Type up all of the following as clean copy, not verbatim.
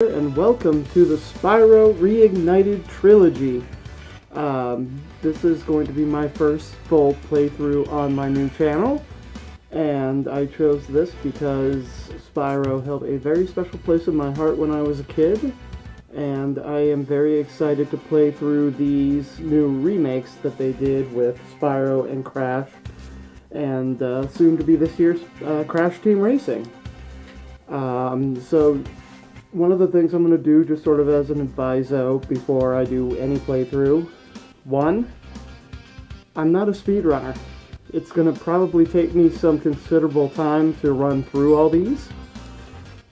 And welcome to the Spyro Reignited trilogy. This is going to be my first full playthrough on my new channel, and I chose this because Spyro held a very special place in my heart when I was a kid, and I am very excited to play through these new remakes that they did with Spyro and Crash, and soon to be this year's Crash Team Racing. So one of the things I'm going to do, just sort of as an adviso before I do any playthrough, one, I'm not a speedrunner. It's going to probably take me some considerable time to run through all these.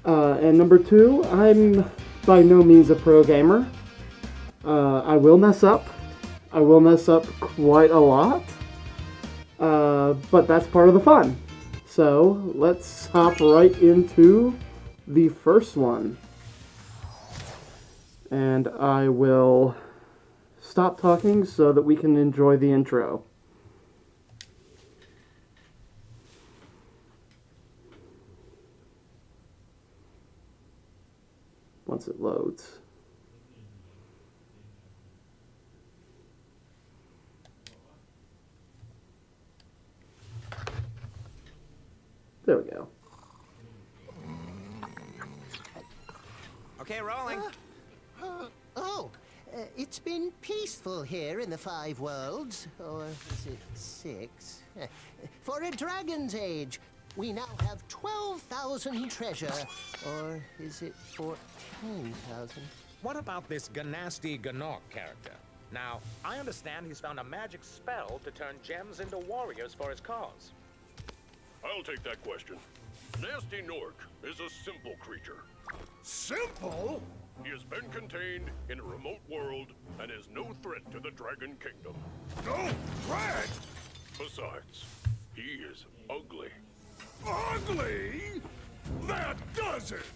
And number two, I'm by no means a pro gamer. I will mess up. I will mess up quite a lot. But that's part of the fun. So let's hop right into the first one. And I will stop talking so that we can enjoy the intro. Once it loads. There we go. Okay, rolling. It's been peaceful here in the Five Worlds, or is it 6? For a dragon's age, we now have 12,000 treasure, or is it 14,000? What about this Ganasty Ganok character? Now, I understand he's found a magic spell to turn gems into warriors for his cause. I'll take that question. Nasty Nork is a simple creature. Simple? He has been contained in a remote world and is no threat to the Dragon Kingdom. No threat? Besides, he is ugly. Ugly? That does it!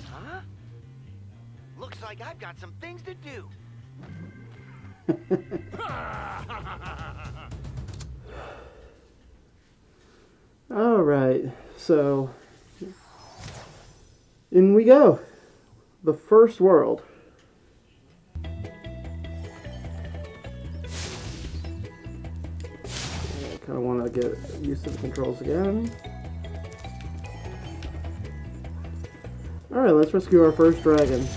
Huh? Looks like I've got some things to do. Alright, so in we go. The first world. I kind of want to get used to the controls again. Alright, let's rescue our first dragon.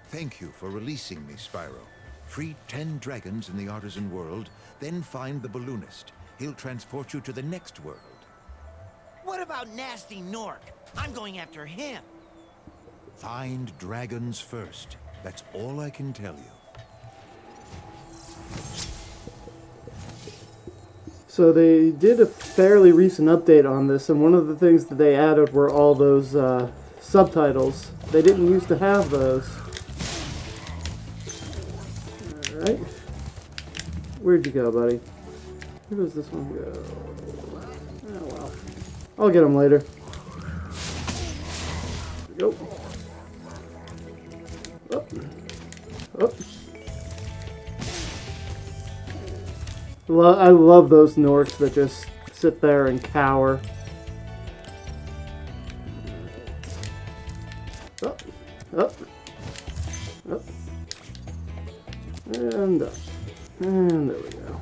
Thank you for releasing me, Spyro. Free 10 dragons in the artisan world, then find the balloonist. He'll transport you to the next world. What about Nasty Nork? I'm going after him. Find dragons first. That's all I can tell you. So they did a fairly recent update on this, and one of the things that they added were all those subtitles. They didn't used to have those. Alright. Where'd you go, buddy? Where does this one go? Oh, well. I'll get him later. There we go. Up. Up. I love those Norks that just sit there and cower. Up. Up. Up. And up. And there we go.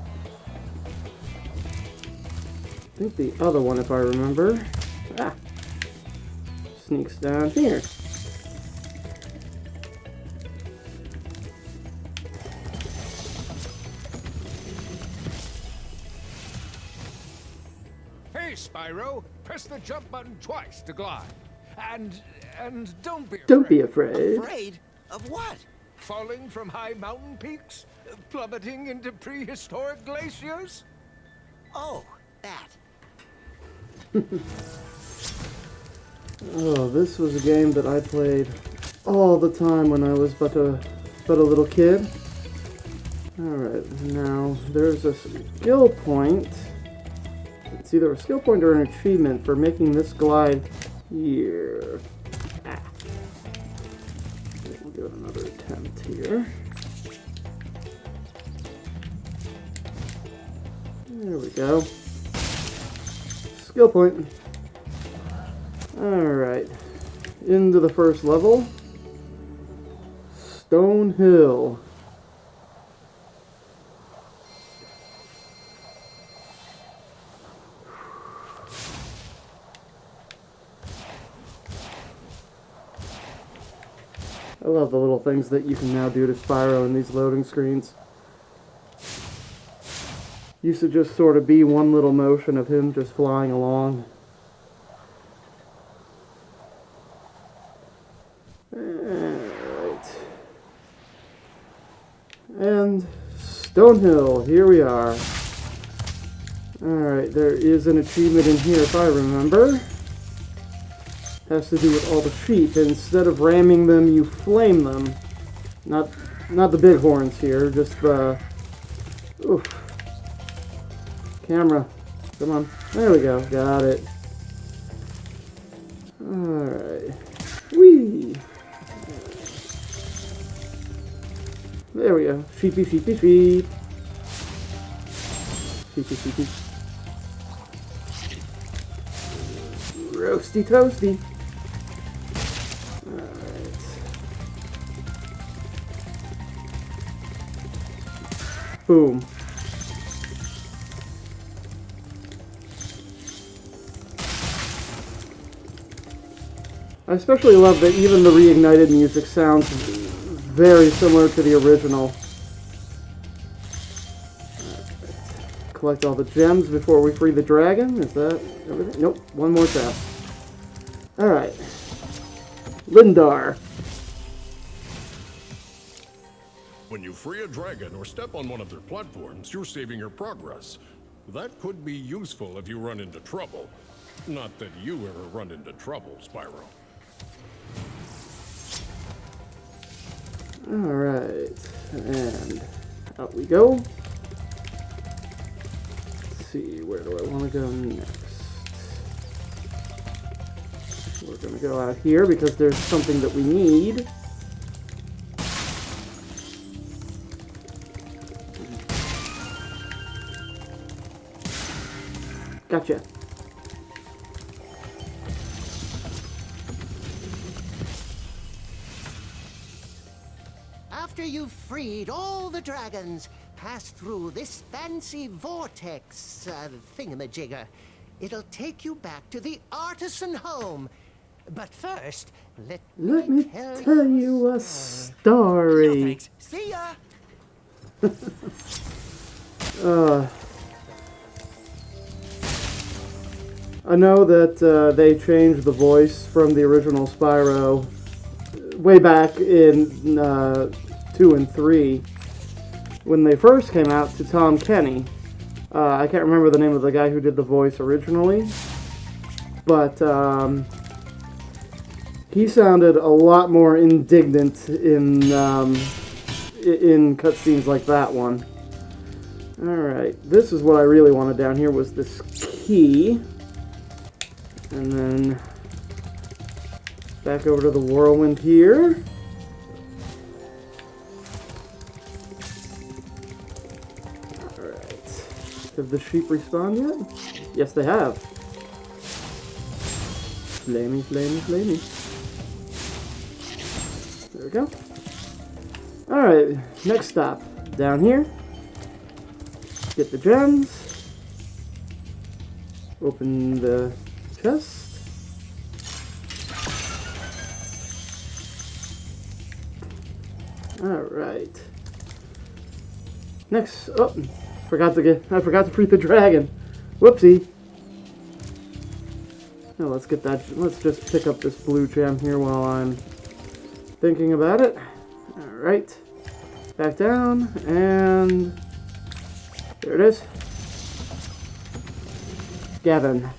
I think the other one, if I remember, sneaks down here. Hey, Spyro, press the jump button twice to glide. And don't be afraid. Don't be afraid. Afraid? Of what? Falling from high mountain peaks? Plummeting into prehistoric glaciers? Oh, that. Oh, this was a game that I played all the time when I was but a little kid. Alright, now there's a skill point. It's either a skill point or an achievement for making this glide here. Ah. We'll give it another attempt here. There we go. Skill point. Alright. Into the first level. Stone Hill. I love the little things that you can now do to Spyro in these loading screens. Used to just sort of be one little motion of him just flying along. Alright. And Stonehill, here we are. Alright, there is an achievement in here if I remember. Has to do with all the sheep. Instead of ramming them, you flame them. Not the big horns here, just the... Oof. Camera. Come on. There we go. Got it. Alright. Whee! There we go. Sheepy, sheepy, sheep. Sheepy, sheepy. Roasty toasty. Alright. Boom. I especially love that even the Reignited music sounds very similar to the original. Right. Collect all the gems before we free the dragon. Is that everything? Nope. One more task. Alright. Lindar. When you free a dragon or step on one of their platforms, you're saving your progress. That could be useful if you run into trouble. Not that you ever run into trouble, Spyro. Alright, and out we go. Let's see, where do I want to go next? We're going to go out here because there's something that we need. Gotcha. After you've freed all the dragons, pass through this fancy vortex thingamajigger. It'll take you back to the artisan home. But first, let me tell you a story. No thanks. See ya! I know that they changed the voice from the original Spyro way back in 2 and 3 when they first came out to Tom Kenny. I can't remember the name of the guy who did the voice originally, but he sounded a lot more indignant in cutscenes like that one. Alright, this is what I really wanted down here, was this key. And then back over to the whirlwind here. Alright. Have the sheep respawned yet? Yes, they have. Flamey, flamey, flamey. There we go. Alright, next stop. Down here. Get the gems. Open the chest. Alright. Next, oh, I forgot to free the dragon. Whoopsie. Now let's get that, let's just pick up this blue gem here while I'm thinking about it. Alright. Back down, and there it is. Gavin.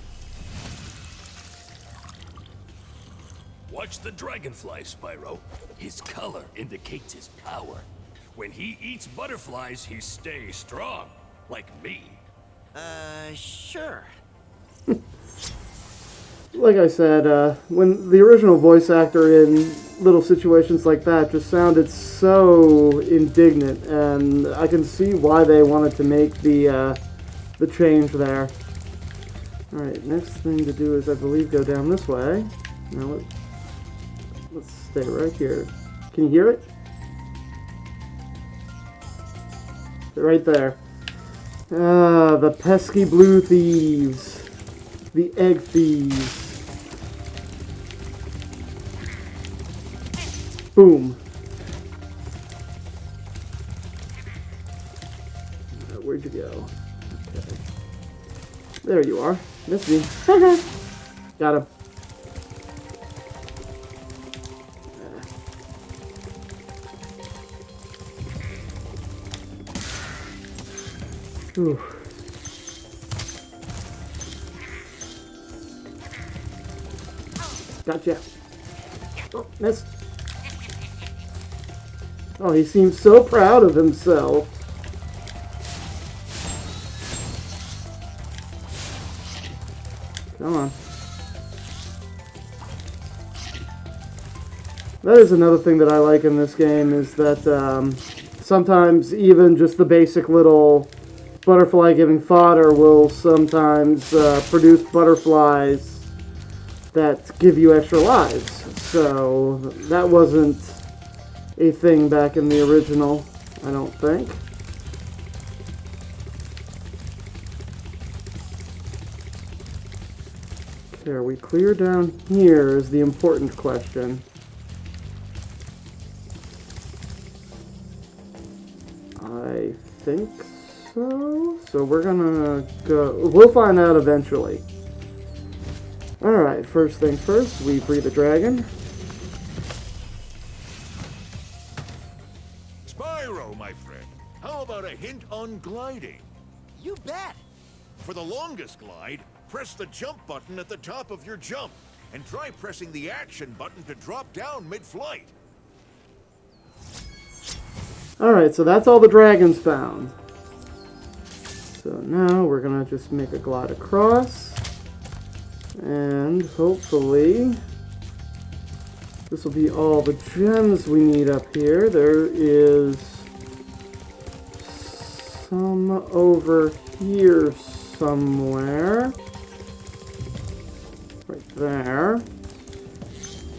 Watch the dragonfly, Spyro. His color indicates his power. When he eats butterflies, he stays strong. Like me. Sure. like I said, when the original voice actor in little situations like that just sounded so indignant, and I can see why they wanted to make the change there. Alright, next thing to do is, I believe, go down this way. Now let's stay right here. Can you hear it? Right there. Ah, the pesky blue thieves. The egg thieves. Boom. Where'd you go? Okay. There you are. Missed me. Got him. Whew. Gotcha. Oh, missed. Oh, he seems so proud of himself. Come on. That is another thing that I like in this game, is that sometimes even just the basic little butterfly giving fodder will sometimes produce butterflies that give you extra lives. So that wasn't a thing back in the original, I don't think. Okay, are we clear down here is the important question. I think so. So we're gonna go, we'll find out eventually. Alright, first things first, we free the dragon. Spyro, my friend, how about a hint on gliding? You bet. For the longest glide, press the jump button at the top of your jump, and try pressing the action button to drop down mid-flight. Alright, so that's all the dragons found. So now we're gonna just make a glide across. And hopefully this will be all the gems we need up here. There is some over here somewhere. Right there.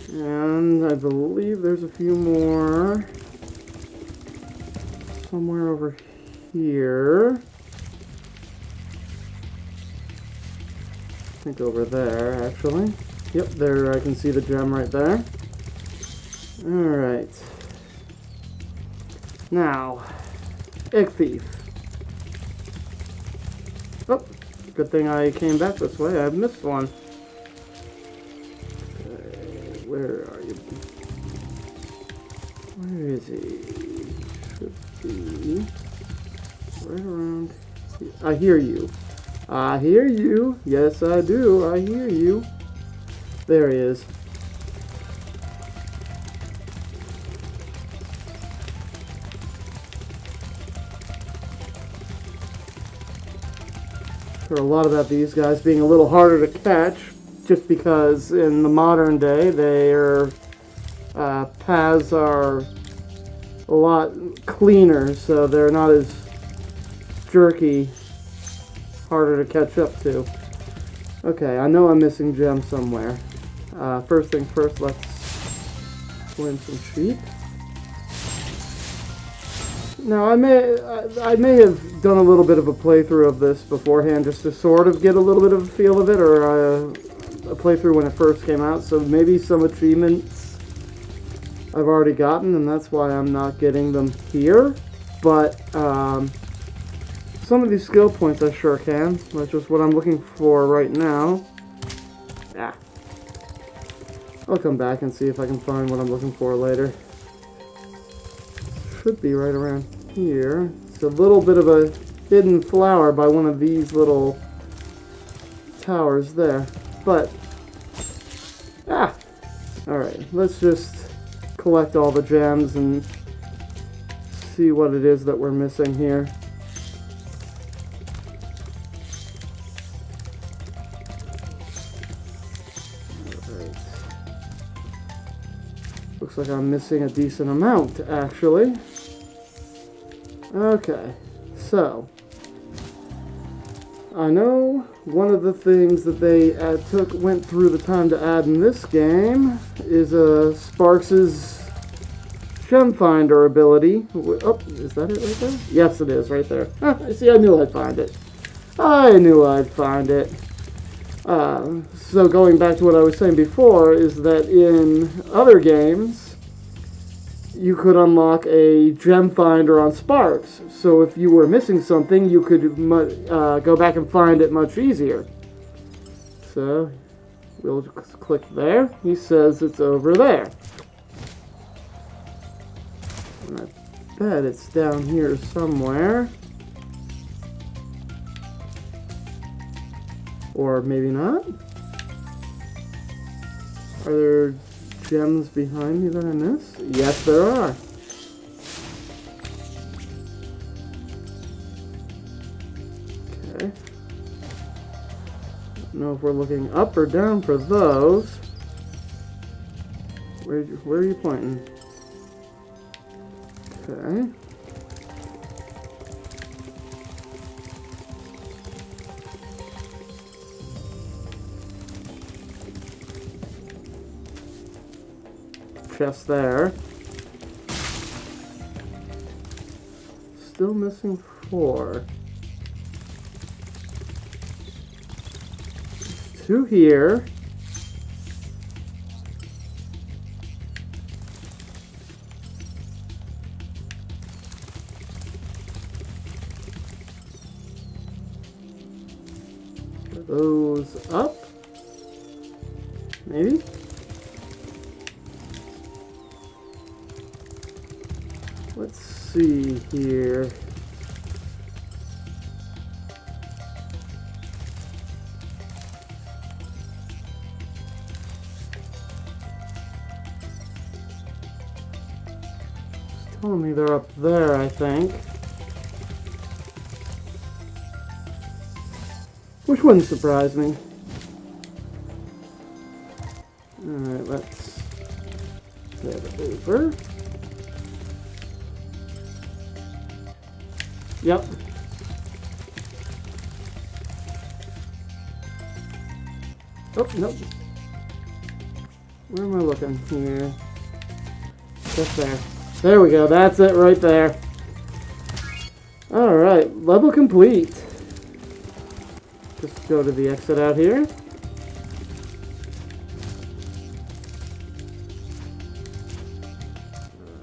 And I believe there's a few more somewhere over here. I think over there, actually. Yep, there I can see the gem right there. Alright. Now, egg thief. Oh, good thing I came back this way. I missed one. Okay, where are you? Where is he? Should be right around here. I hear you. I hear you. Yes, I do. I hear you. There he is. Heard a lot about these guys being a little harder to catch, just because in the modern day their paths are a lot cleaner, so they're not as jerky. Harder to catch up to. Okay, I know I'm missing gems somewhere. First things first, let's swim some sheep. Now, I may have done a little bit of a playthrough of this beforehand just to sort of get a little bit of a feel of it, or a playthrough when it first came out, so maybe some achievements I've already gotten, and that's why I'm not getting them here. But, some of these skill points I sure can, which is what I'm looking for right now. Ah. I'll come back and see if I can find what I'm looking for later. Should be right around here. It's a little bit of a hidden flower by one of these little towers there. But, alright, let's just collect all the gems and see what it is that we're missing here. Looks like I'm missing a decent amount, actually. Okay, so I know one of the things that they went through the time to add in this game is Sparks's gem finder ability. Oh, is that it right there? Yes, it is right there. See, I knew I'd find it. I knew I'd find it. So going back to what I was saying before is that in other games, you could unlock a gem finder on Sparks. So if you were missing something, you could go back and find it much easier. So we'll just click there. He says it's over there. And I bet it's down here somewhere. Or maybe not. Are there gems behind me that I missed? Yes, there are. Okay. Don't know if we're looking up or down for those. Where are you pointing? Okay. Chest there. Still missing 4. 2 here. Are those up? Maybe? Let's see here. It's telling me they're up there, I think. Which wouldn't surprise me. Alright, let's get it over. Yep. Oh, nope. Where am I looking here? Just there. There we go. That's it right there. Alright, level complete. Just go to the exit out here.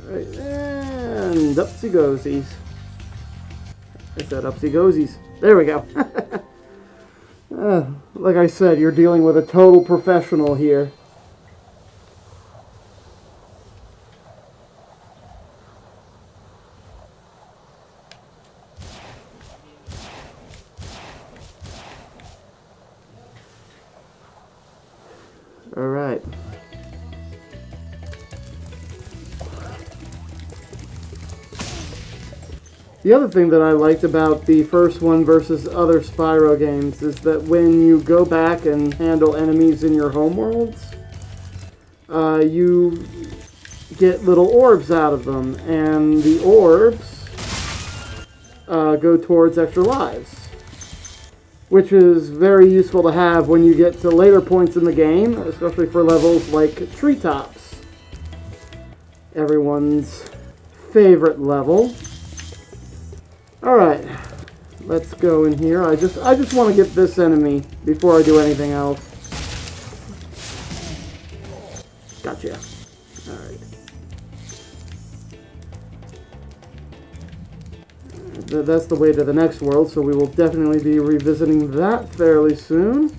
Alright, and upsy-goesies. I said upsy-goesies. There we go. Like I said, you're dealing with a total professional here. All right. The other thing that I liked about the first one versus other Spyro games is that when you go back and handle enemies in your homeworlds, you get little orbs out of them, and the orbs go towards extra lives, which is very useful to have when you get to later points in the game, especially for levels like Treetops, everyone's favorite level. Alright, let's go in here. I just want to get this enemy before I do anything else. Gotcha. Alright. That's the way to the next world, so we will definitely be revisiting that fairly soon.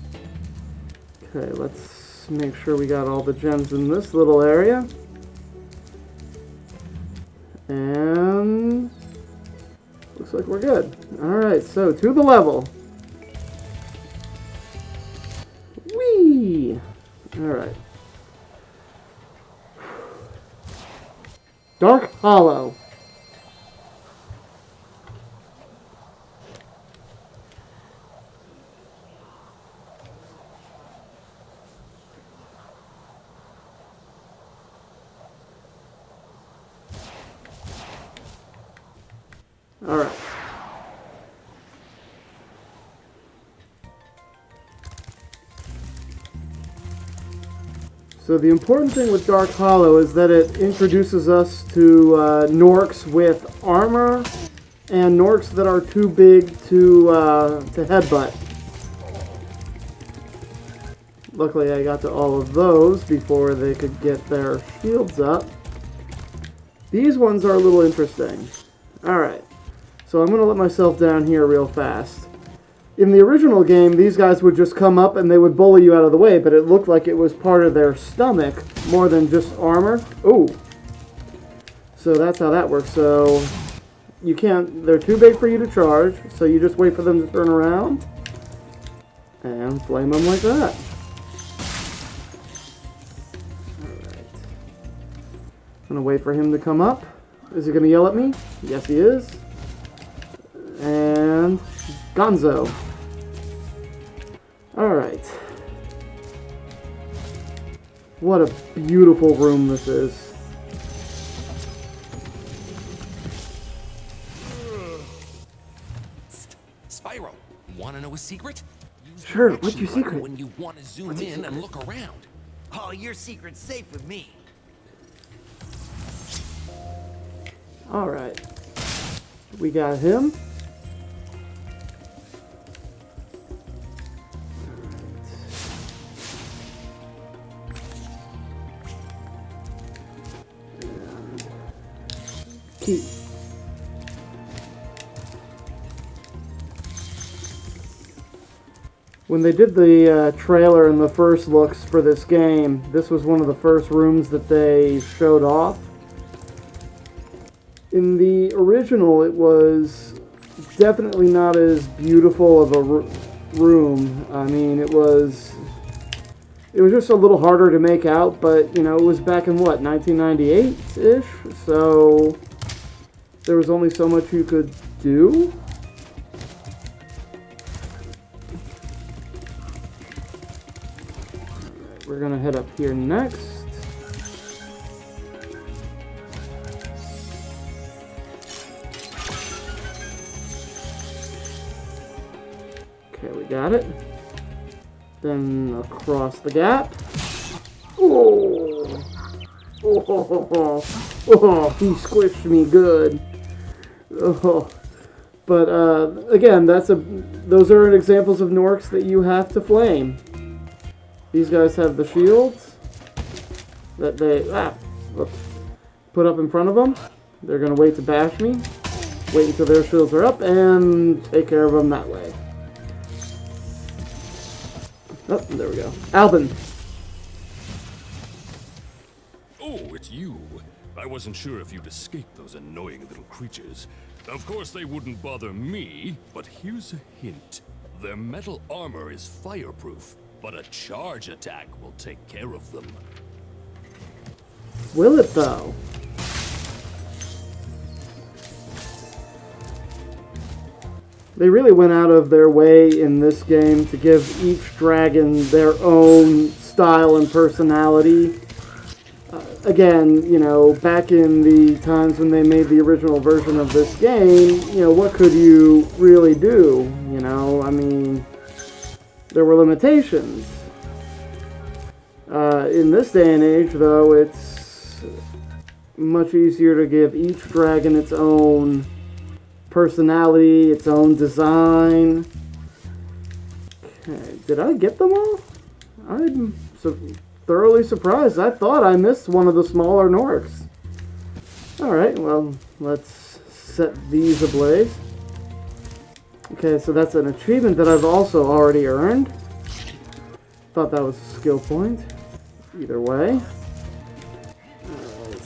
Okay, let's make sure we got all the gems in this little area. And looks like we're good. Alright, so to the level. Whee! Alright. Dark Hollow. Alright. So the important thing with Dark Hollow is that it introduces us to Norks with armor and Norks that are too big to headbutt. Luckily I got to all of those before they could get their shields up. These ones are a little interesting. Alright, so I'm going to let myself down here real fast. In the original game, these guys would just come up and they would bully you out of the way, but it looked like it was part of their stomach more than just armor. Ooh. So that's how that works. So you can't, they're too big for you to charge, so you just wait for them to turn around and flame them like that. Alright. I'm going to wait for him to come up. Is he going to yell at me? Yes, he is. And Gonzo. Alright. What a beautiful room this is. Spyro, wanna know a secret? Sure, what's your secret? When you want to zoom in and look around. Oh, your secret's safe with me. Alright. We got him. Key. When they did the trailer and the first looks for this game, this was one of the first rooms that they showed off. In the original, it was definitely not as beautiful of a room. I mean, it was just a little harder to make out, but, you know, it was back in, what, 1998-ish? So there was only so much you could do. Alright, we're gonna head up here next. Okay, we got it. Then across the gap. Oh, he squished me good. Oh. But again, those are examples of Norks that you have to flame. These guys have the shields that they put up in front of them. They're gonna wait to bash me. Wait until their shields are up and take care of them that way. Oh, there we go. Alvin. Oh, it's you. I wasn't sure if you'd escape those annoying little creatures. Of course they wouldn't bother me, but here's a hint. Their metal armor is fireproof, but a charge attack will take care of them. Will it though? They really went out of their way in this game to give each dragon their own style and personality. Again, you know, back in the times when they made the original version of this game, you know, what could you really do? You know, I mean, there were limitations. In this day and age, though, it's much easier to give each dragon its own personality, its own design. Okay, did I get them all? I'm so thoroughly surprised. I thought I missed one of the smaller Norks. Alright, well, let's set these ablaze. Okay, so that's an achievement that I've also already earned. Thought that was a skill point. Either way. Alright.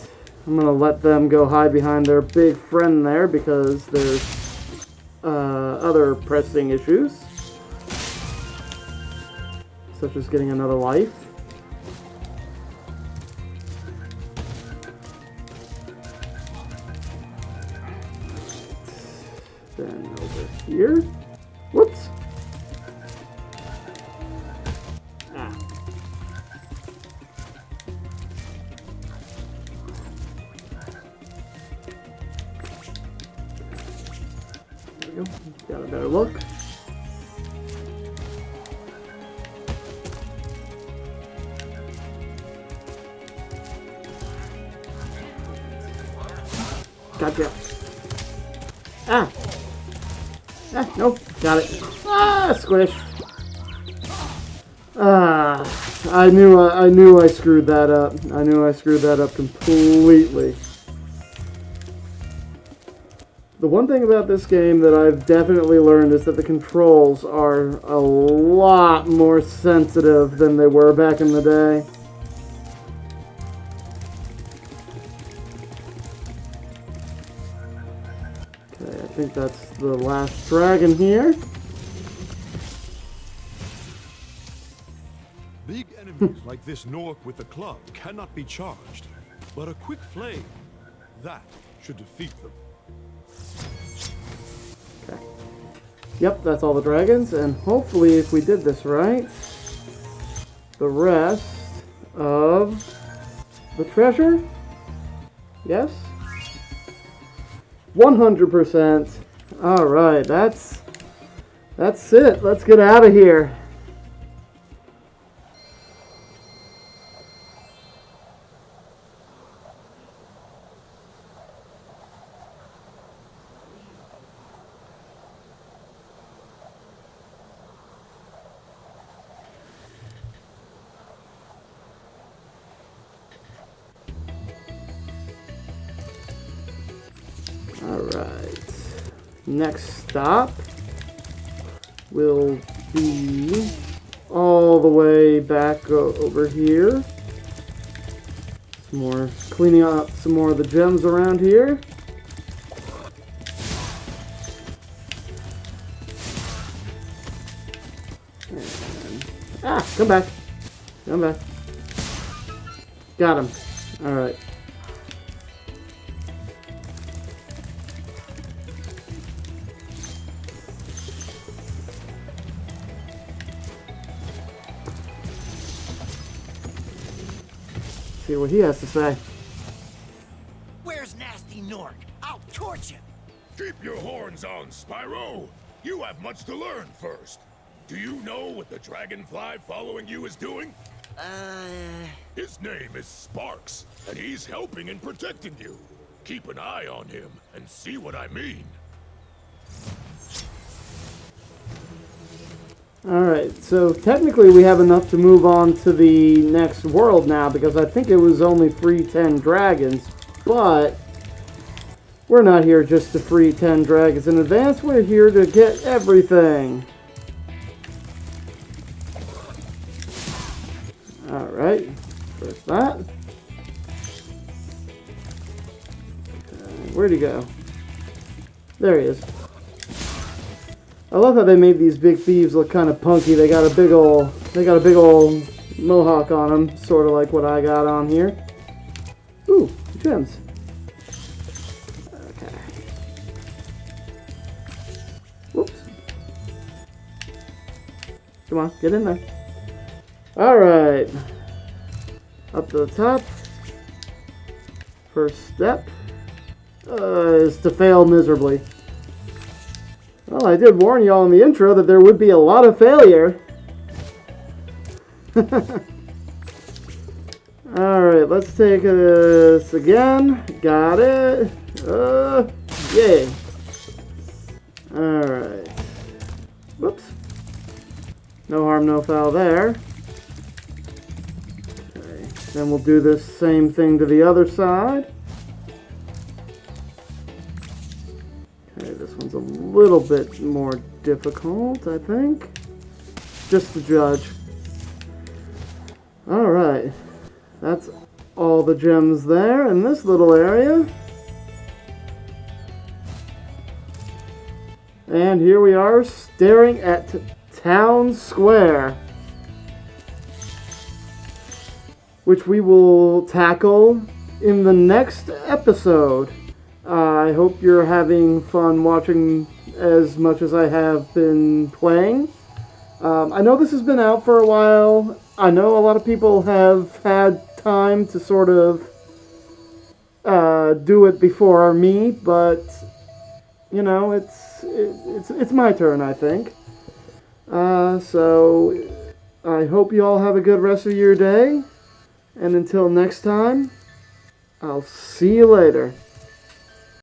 I'm gonna let them go hide behind their big friend there because there's other pressing issues. Such as getting another life. Then over here. Whoops. Ah. go. Got a better look. Gotcha. Ah! Ah, nope. Got it. Ah, squish. Ah, I knew I screwed that up. I knew I screwed that up completely. The one thing about this game that I've definitely learned is that the controls are a lot more sensitive than they were back in the day. Okay, I think that's the last dragon here. Big enemies like this Nork with the club cannot be charged, but a quick flame, that should defeat them. Okay. Yep, that's all the dragons, and hopefully if we did this right, the rest of the treasure, yes? 100%. Alright, that's it. Let's get out of here. Alright, next stop will be all the way back over here. Some more, cleaning up some more of the gems around here. And, come back. Come back. Got him. Alright. See what he has to say. Where's Nasty Nork? I'll torch him. Keep your horns on, Spyro. You have much to learn first. Do you know what the dragonfly following you is doing? His name is Sparks, and he's helping and protecting you. Keep an eye on him and see what I mean. Alright, so technically we have enough to move on to the next world now, because I think it was only free 10 dragons, but we're not here just to free 10 dragons in advance, we're here to get everything. Alright, first that. Okay, where'd he go? There he is. I love how they made these big thieves look kind of punky. They got a big old mohawk on them, sort of like what I got on here. Ooh, gems. Okay. Whoops. Come on, get in there. Alright. Up to the top. First step is to fail miserably. Well, I did warn you all in the intro that there would be a lot of failure. Alright, let's take this again. Got it. Yay. Alright. Whoops. No harm, no foul there. Okay, then we'll do this same thing to the other side. Okay, this one's a little bit more difficult, I think. Just to judge. Alright. That's all the gems there in this little area. And here we are staring at Town Square, which we will tackle in the next episode. I hope you're having fun watching as much as I have been playing. I know this has been out for a while. I know a lot of people have had time to sort of do it before me, but you know, it's my turn, I think. So I hope you all have a good rest of your day. And until next time, I'll see you later.